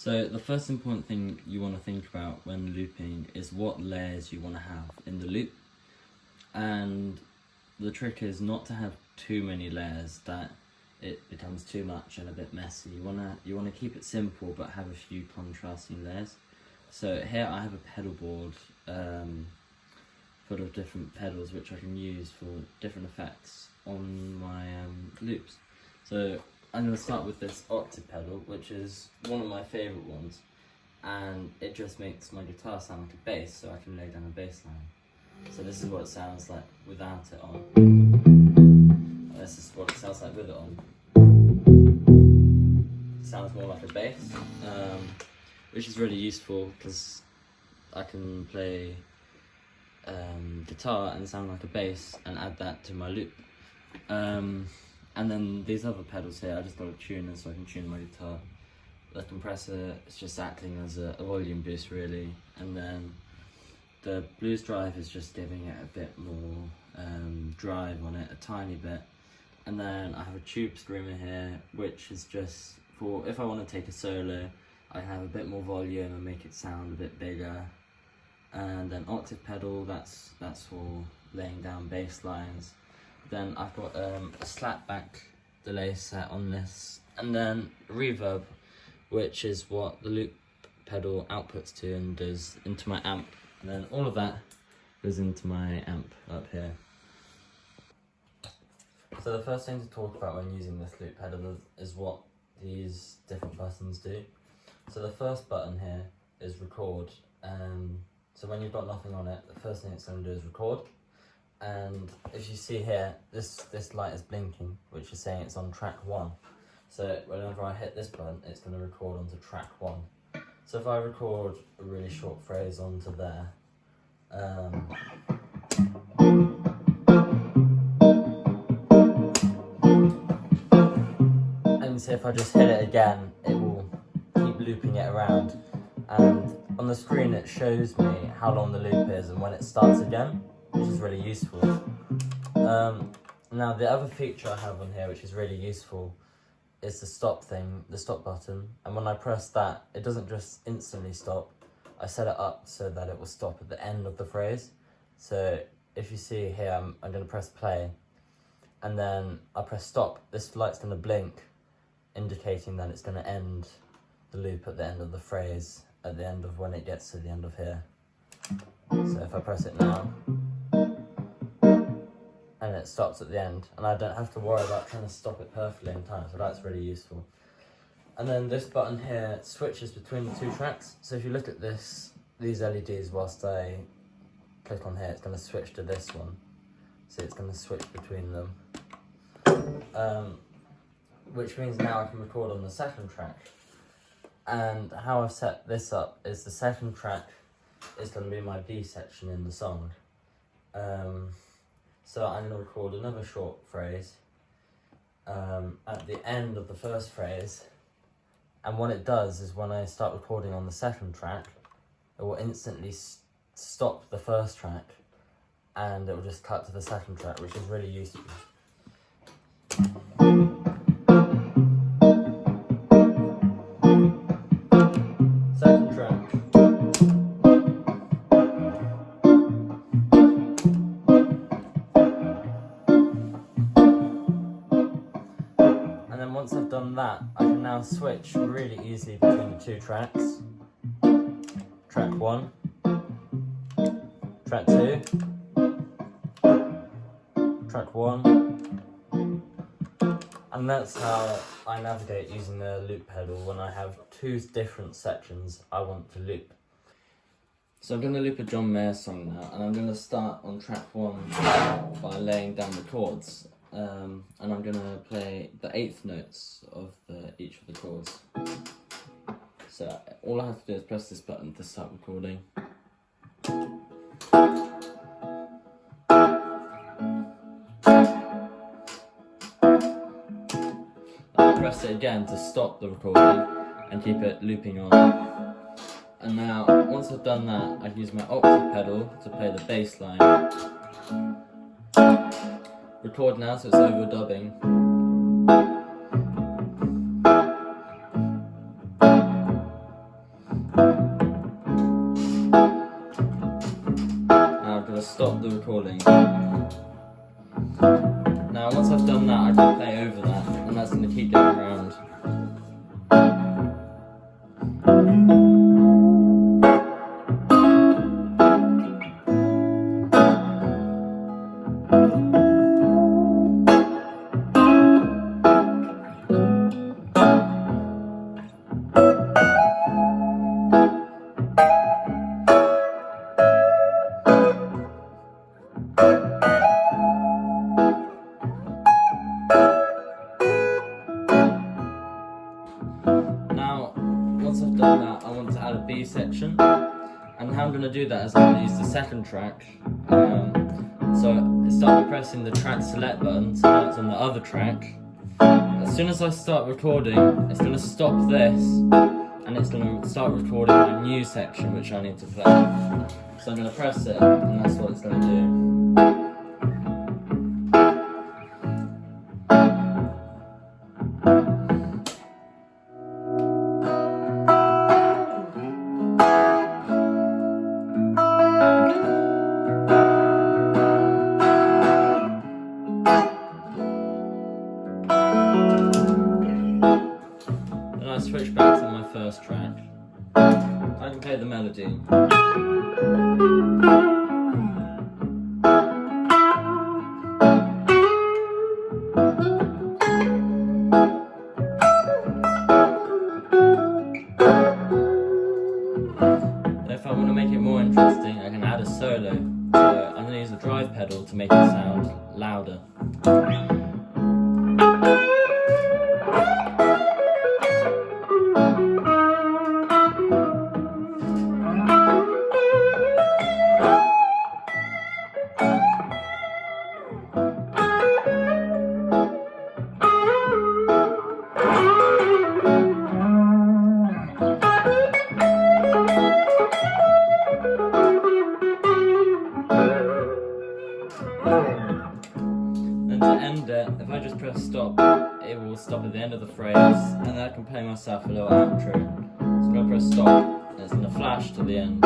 So the first important thing you want to think about when looping is what layers you want to have in the loop. And the trick is not to have too many layers that it becomes too much and a bit messy. You wanna keep it simple but have a few contrasting layers. So here I have a pedal board full of different pedals which I can use for different effects on my loops. So I'm going to start with this octave pedal, which is one of my favourite ones, and it just makes my guitar sound like a bass, so I can lay down a bass line. So this is what it sounds like without it on. And this is what it sounds like with it on. It sounds more like a bass, which is really useful because I can play guitar and sound like a bass and add that to my loop. And then these other pedals here, I just got a tuner so I can tune my guitar. The compressor is just acting as a volume boost really, and then the blues drive is just giving it a bit more drive on it, a tiny bit. And then I have a tube screamer here, which is just for if I want to take a solo, I have a bit more volume and make it sound a bit bigger. And then octave pedal, that's for laying down bass lines. Then I've got a slapback delay set on this, and then reverb, which is what the loop pedal outputs to and goes into my amp, and then all of that goes into my amp up here. So the first thing to talk about when using this loop pedal is what these different buttons do. So the first button here is record, so when you've got nothing on it, the first thing it's going to do is record. And if you see here, this light is blinking, which is saying it's on track 1. So whenever I hit this button, it's going to record onto track 1. So if I record a really short phrase onto there, and see if I just hit it again, it will keep looping it around. And on the screen it shows me how long the loop is and when it starts again, which is really useful. Now the other feature I have on here, which is really useful, is the stop thing, the stop button. And when I press that, it doesn't just instantly stop. I set it up so that it will stop at the end of the phrase. So if you see here, I'm going to press play, and then I press stop. This light's going to blink, indicating that it's going to end the loop at the end of the phrase, at the end of when it gets to the end of here. So if I press it now, and it stops at the end, and I don't have to worry about trying to stop it perfectly in time, so that's really useful. And then this button here switches between the two tracks. So if you look at these LEDs whilst I click on here, it's going to switch to this one. So it's going to switch between them. Which means now I can record on the second track. And how I've set this up is the second track is going to be my B section in the song. So I'm going to record another short phrase at the end of the first phrase, and what it does is when I start recording on the second track, it will instantly stop the first track and it will just cut to the second track, which is really useful. Second track. And then once I've done that, I can now switch really easily between the two tracks. Track 1, track 2, track 1. And that's how I navigate using the loop pedal when I have two different sections I want to loop. So I'm going to loop a John Mayer song now, and I'm going to start on track 1 by laying down the chords. And I'm going to play the 8th notes of each of the chords. So all I have to do is press this button to start recording. I'll press it again to stop the recording and keep it looping on. And now, once I've done that, I can use my octave pedal to play the bass line. Record now, so it's overdubbing. Now I'm going to stop the recording. Now once I've done that, I can play over that, and that's going to keep going around. Now, once I've done that, I want to add a B section, and how I'm going to do that is I'm going to use the second track. So I start by pressing the track select button, so now it's on the other track. As soon as I start recording, it's going to stop this, and it's going to start recording my new section which I need to play. So I'm going to press it, and that's what it's going to do. Then I switch back to my first track. I can play the melody. And if I want to make it more interesting, I can add a solo. So I'm going to use the drive pedal to make it sound louder. And to end it, if I just press stop, it will stop at the end of the phrase, and then I can play myself a little outro. So I'm going to press stop, and it's going to flash to the end.